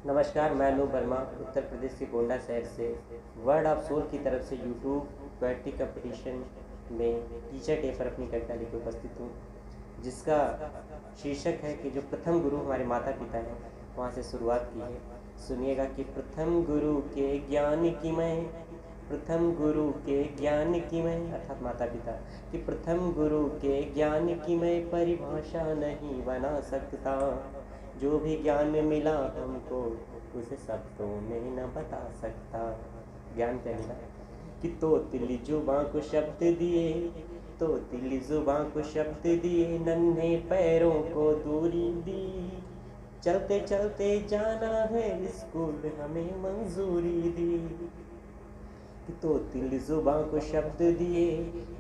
नमस्कार, मैं अनूप वर्मा उत्तर प्रदेश के गोंडा शहर से वर्ड ऑफ सोल की तरफ से यूट्यूब पोएट्री कंपटीशन में टीचर डे पर अपनी कविता लेकर उपस्थित हूँ, जिसका शीर्षक है कि जो प्रथम गुरु हमारे माता पिता हैं, वहाँ से शुरुआत की है। सुनिएगा कि प्रथम गुरु के ज्ञान की मैं, प्रथम गुरु के ज्ञान की मैं अर्थात माता पिता, कि प्रथम गुरु के ज्ञान की मैं परिभाषा नहीं बना सकता। जो भी ज्ञान मिला हमको उसे शब्दों में न बता सकता। ज्ञान क्या मिला कि तोतिली जुबां को शब्द दिए, तोतिली जुबां को शब्द दिए, नन्हे पैरों को दूरी दी, चलते चलते जाना है स्कूल हमें मंजूरी दी। कि तोतिली जुबां को शब्द दिए,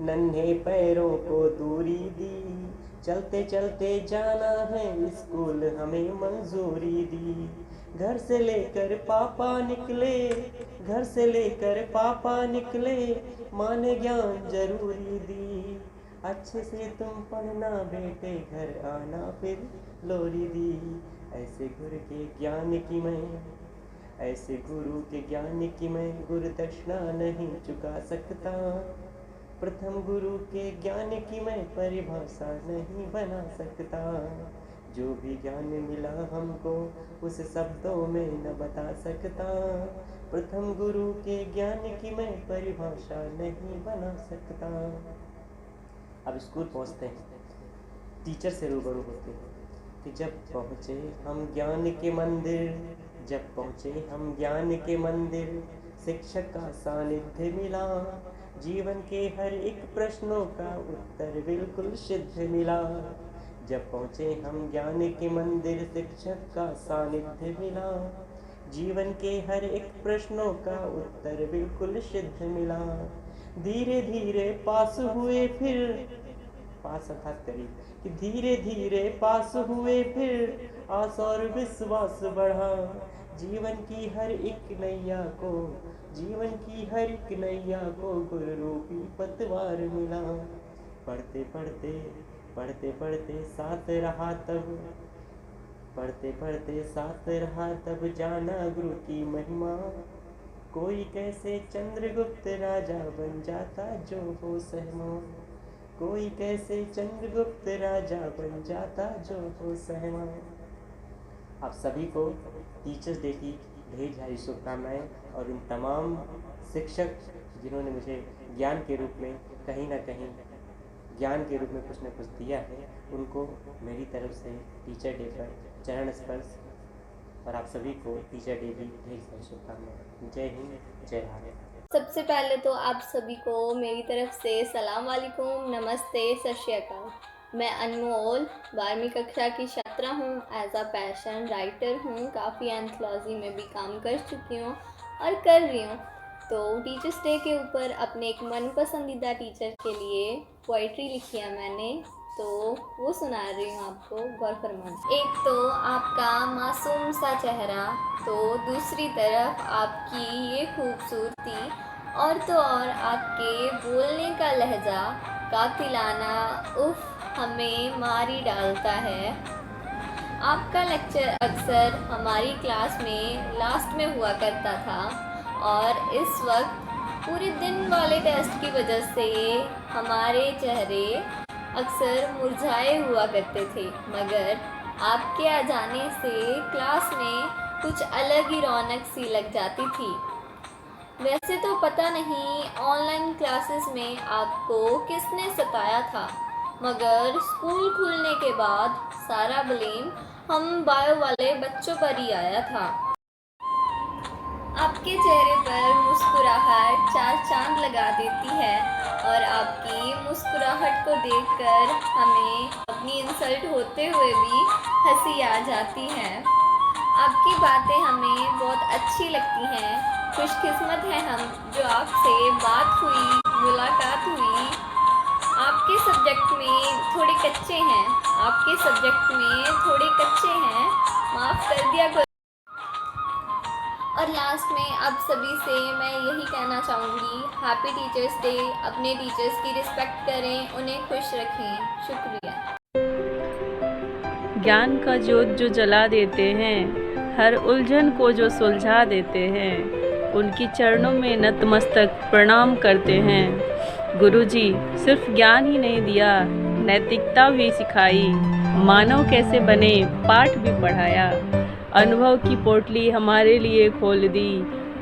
नन्हे पैरों को दूरी दी, चलते चलते जाना है स्कूल हमें मंजूरी दी। घर से लेकर पापा निकले, घर से लेकर पापा निकले, माँ ने ज्ञान जरूरी दी। अच्छे से तुम पढ़ना बेटे, घर आना फिर लोरी दी। ऐसे गुरु के ज्ञान की मैं, ऐसे गुरु के ज्ञान की मैं गुरु दक्षिणा नहीं चुका सकता। प्रथम गुरु के ज्ञान की मैं परिभाषा नहीं बना सकता। जो भी ज्ञान मिला हमको उस शब्दों में न बता सकता। प्रथम गुरु के ज्ञान की मैं परिभाषा नहीं बना सकता। अब स्कूल पहुंचते हैं, टीचर से रूबरू होते हैं कि जब पहुँचे हम ज्ञान के मंदिर, जब पहुँचे हम ज्ञान के मंदिर, शिक्षक का सानिध्य मिला, जीवन के हर एक प्रश्नों का उत्तर बिल्कुल सिद्ध मिला। जब पहुँचे हम ज्ञान के मंदिर, शिक्षक का सानिध्य मिला, जीवन के हर एक प्रश्नों का उत्तर बिल्कुल सिद्ध मिला। धीरे धीरे पास हुए फिर, पास अर्थात करीब, कि धीरे धीरे पास हुए फिर, आस और विश्वास बढ़ा। जीवन की हर एक नैया को, जीवन की हर एक नैया को गुरु रूपी पतवार मिला। पढ़ते पढ़ते, पढ़ते पढ़ते साथ रहा तब, पढ़ते पढ़ते साथ रहा तब, जाना गुरु की महिमा। कोई कैसे चंद्रगुप्त राजा बन जाता जो हो सहमा, कोई कैसे चंद्रगुप्त राजा बन जाता जो हो सहमा। आप सभी को टीचर्स डे की ढेर सारी शुभकामनाएँ, और इन तमाम शिक्षक जिन्होंने मुझे ज्ञान के रूप में कहीं ना कहीं, ज्ञान के रूप में कुछ न कुछ दिया है, उनको मेरी तरफ से टीचर डे पर चरण स्पर्श, और आप सभी को टीचर डे की ढेर सारी शुभकामनाएँ। जय हिंद, जय भारत। सबसे पहले तो आप सभी को मेरी तरफ से सलाम वालेकुम, नमस्ते, सत श्री अकाल। मैं अनमोल 12वीं कक्षा की छात्रा हूँ। एज अ पैशन राइटर हूँ, काफ़ी एंथोलॉजी में भी काम कर चुकी हूँ और कर रही हूँ। तो टीचर्स डे के ऊपर अपने एक मन पसंदीदा टीचर के लिए पोइट्री लिखी है मैंने, तो वो सुना रही हूँ आपको, गौर फरमाना। एक तो आपका मासूम सा चेहरा, तो दूसरी तरफ आपकी ये खूबसूरती, और तो और आपके बोलने का लहजा कातिलाना, उफ, हमें मार ही डालता है। आपका लेक्चर अक्सर हमारी क्लास में लास्ट में हुआ करता था, और इस वक्त पूरे दिन वाले टेस्ट की वजह से हमारे चेहरे अक्सर मुरझाए हुआ करते थे, मगर आपके आ जाने से क्लास में कुछ अलग ही रौनक सी लग जाती थी। वैसे तो पता नहीं ऑनलाइन क्लासेस में आपको किसने सताया था, मगर स्कूल खुलने के बाद सारा ब्लेम हम बायो वाले बच्चों पर ही आया था। आपके चेहरे पर मुस्कुराहट चार चांद लगा देती है, और आपकी मुस्कुराहट को देखकर हमें अपनी इंसल्ट होते हुए भी हंसी आ जाती है। आपकी बातें हमें बहुत अच्छी लगती हैं। खुशकिस्मत हैं हम जो आपसे बात हुई, मुलाकात हुई। आपके सब्जेक्ट में थोड़े कच्चे हैं, आपके सब्जेक्ट में थोड़े कच्चे हैं, माफ़ कर दिया करो। और लास्ट में आप सभी से मैं यही कहना चाहूँगी, हैप्पी टीचर्स डे। अपने टीचर्स की रिस्पेक्ट करें, उन्हें खुश रखें। शुक्रिया। ज्ञान का ज्योत जो जला देते हैं, हर उलझन को जो सुलझा देते हैं, उनकी चरणों में नतमस्तक प्रणाम करते हैं। गुरुजी सिर्फ ज्ञान ही नहीं दिया, नैतिकता भी सिखाई, मानव कैसे बने पाठ भी पढ़ाया, अनुभव की पोटली हमारे लिए खोल दी।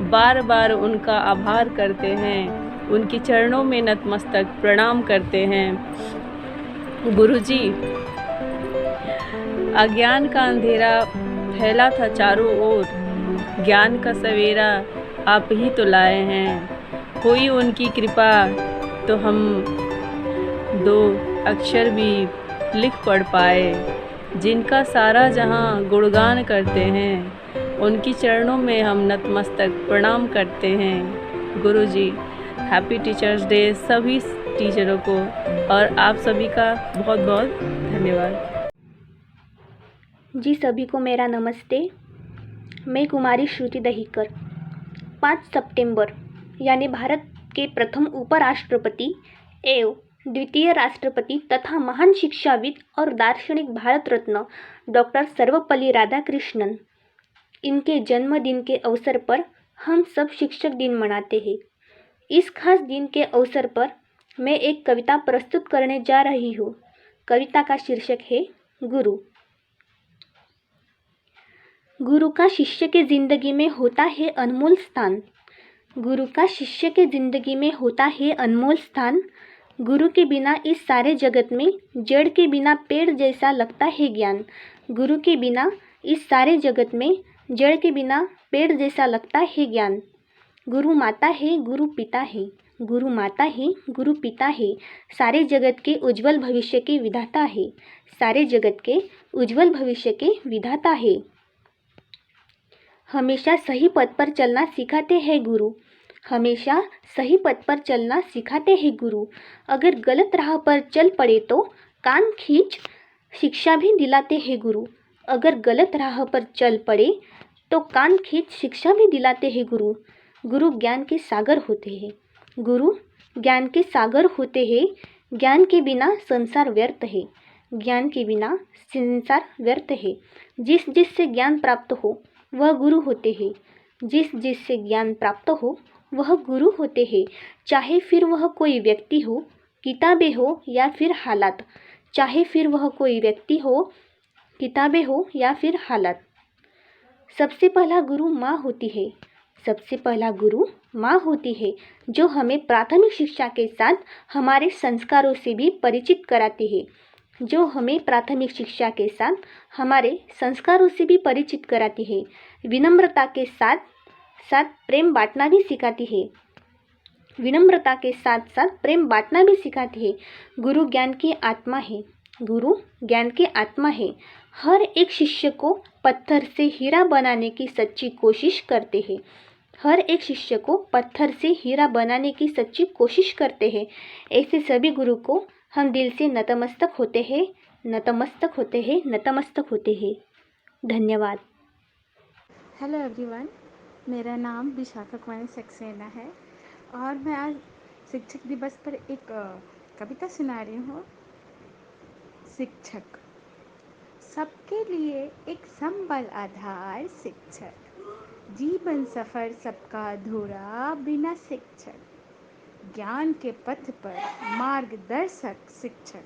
बार बार उनका आभार करते हैं, उनकी चरणों में नतमस्तक प्रणाम करते हैं। गुरुजी, अज्ञान का अंधेरा फैला था चारों ओर, ज्ञान का सवेरा आप ही तो लाए हैं। हुई उनकी कृपा तो हम 2 अक्षर भी लिख पढ़ पाए, जिनका सारा जहां गुणगान करते हैं, उनकी चरणों में हम नतमस्तक प्रणाम करते हैं। गुरुजी, हैप्पी टीचर्स डे सभी टीचरों को, और आप सभी का बहुत बहुत धन्यवाद। जी सभी को मेरा नमस्ते। मैं कुमारी श्रुति दहीकर 5 सितंबर यानी भारत के प्रथम उपराष्ट्रपति एवं द्वितीय राष्ट्रपति तथा महान शिक्षाविद और दार्शनिक भारत रत्न डॉक्टर सर्वपल्ली राधाकृष्णन, इनके जन्मदिन के अवसर पर हम सब शिक्षक दिन मनाते हैं। इस खास दिन के अवसर पर मैं एक कविता प्रस्तुत करने जा रही हूँ। कविता का शीर्षक है गुरु। गुरु का शिष्य के ज़िंदगी में होता है अनमोल स्थान। गुरु का शिष्य के ज़िंदगी में होता है अनमोल स्थान। गुरु के बिना इस सारे जगत में जड़ के बिना पेड़ जैसा लगता है ज्ञान। गुरु के बिना इस सारे जगत में जड़ के बिना पेड़ जैसा लगता है ज्ञान। गुरु माता है, गुरु पिता है, गुरु माता है, गुरु पिता है, सारे जगत के उज्जवल भविष्य के विधाता है, सारे जगत के उज्जवल भविष्य के विधाता है। हमेशा सही पथ पर चलना सिखाते हैं गुरु। हमेशा सही पथ पर चलना सिखाते हैं गुरु। अगर गलत राह पर चल पड़े तो कान खींच शिक्षा भी दिलाते हैं गुरु। अगर गलत राह पर चल पड़े तो कान खींच शिक्षा भी दिलाते हैं गुरु। गुरु ज्ञान के सागर होते हैं। गुरु ज्ञान के सागर होते हैं। ज्ञान के बिना संसार व्यर्थ है। ज्ञान के बिना संसार व्यर्थ है। जिस जिससे ज्ञान प्राप्त हो वह गुरु होते हैं। जिस जिससे ज्ञान प्राप्त हो वह गुरु होते हैं। चाहे फिर वह कोई व्यक्ति हो, किताबें हो या फिर हालात। चाहे फिर वह कोई व्यक्ति हो, किताबें हो या फिर हालात। सबसे पहला गुरु माँ होती है। सबसे पहला गुरु माँ होती है, जो हमें प्राथमिक शिक्षा के साथ हमारे संस्कारों से भी परिचित कराती है। जो हमें प्राथमिक शिक्षा के साथ हमारे संस्कारों से भी परिचित कराती है। विनम्रता के साथ साथ प्रेम बांटना भी सिखाती है। विनम्रता के साथ साथ प्रेम बांटना भी सिखाती है। गुरु ज्ञान की आत्मा है। गुरु ज्ञान की आत्मा है। हर एक शिष्य को पत्थर से हीरा बनाने की सच्ची कोशिश करते हैं। हर एक शिष्य को पत्थर से हीरा बनाने की सच्ची कोशिश करते हैं। ऐसे सभी गुरु को हम दिल से नतमस्तक होते हैं, नतमस्तक होते हैं, नतमस्तक होते हैं। धन्यवाद। हेलो एवरीवन, मेरा नाम विशाखा कुमारी सक्सेना है और मैं आज शिक्षक दिवस पर एक कविता सुना रही हूँ। शिक्षक सबके लिए एक संबल आधार शिक्षक। जीवन सफ़र सबका अधूरा बिना शिक्षक। ज्ञान के पथ पर मार्गदर्शक शिक्षक।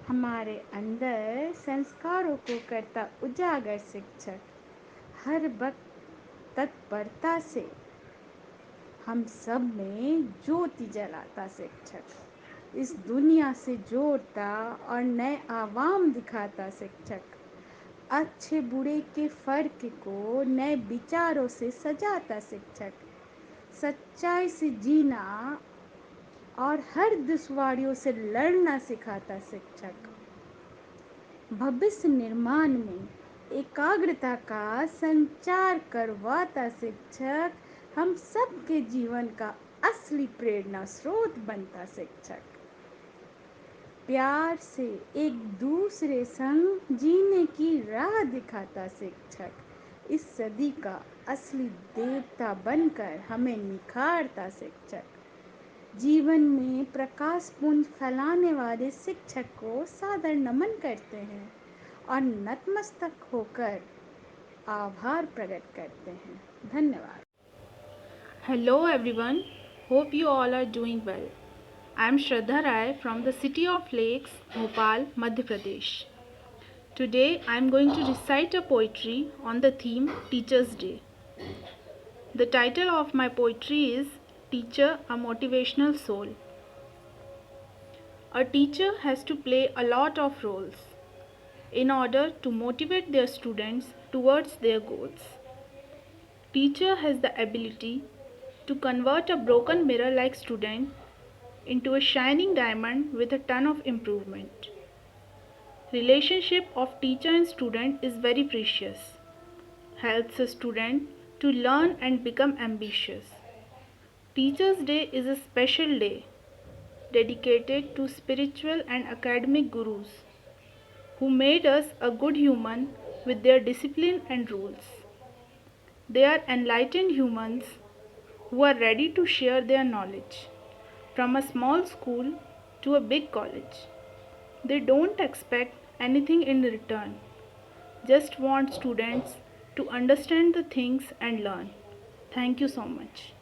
हमारे अंदर संस्कारों को करता उजागर शिक्षक। हर वक्त तत्परता से हम सब में ज्योति जलाता शिक्षक। इस दुनिया से जोड़ता और नए आवाम दिखाता शिक्षक। अच्छे बुरे के फ़र्क को नए विचारों से सजाता शिक्षक। सच्चाई से जीना और हर दुश्वारियों से लड़ना सिखाता शिक्षक। भविष्य निर्माण में एकाग्रता का संचार करवाता शिक्षक। हम सबके जीवन का असली प्रेरणा स्रोत बनता शिक्षक। प्यार से एक दूसरे संग जीने की राह दिखाता शिक्षक। इस सदी का असली देवता बनकर हमें निखारता शिक्षक। जीवन में प्रकाश पुंज फैलाने वाले शिक्षक को सादर नमन करते हैं और नतमस्तक होकर आभार प्रकट करते हैं। धन्यवाद। Hello everyone, hope you all are doing well. I am Shraddha Rai from the city of Lakes, Bhopal, Madhya Pradesh. Today I am going to recite a poetry on the theme Teachers' Day. The title of my poetry is Teacher, a Motivational Soul. A teacher has to play a lot of roles in order to motivate their students towards their goals. Teacher has the ability to convert a broken mirror like student into a shining diamond with a ton of improvement. Relationship of teacher and student is very precious. Helps a student to learn and become ambitious. Teachers' Day is a special day dedicated to spiritual and academic gurus who made us a good human with their discipline and rules. They are enlightened humans who are ready to share their knowledge from a small school to a big college. They don't expect anything in return, just want students to understand the things and learn. Thank you so much.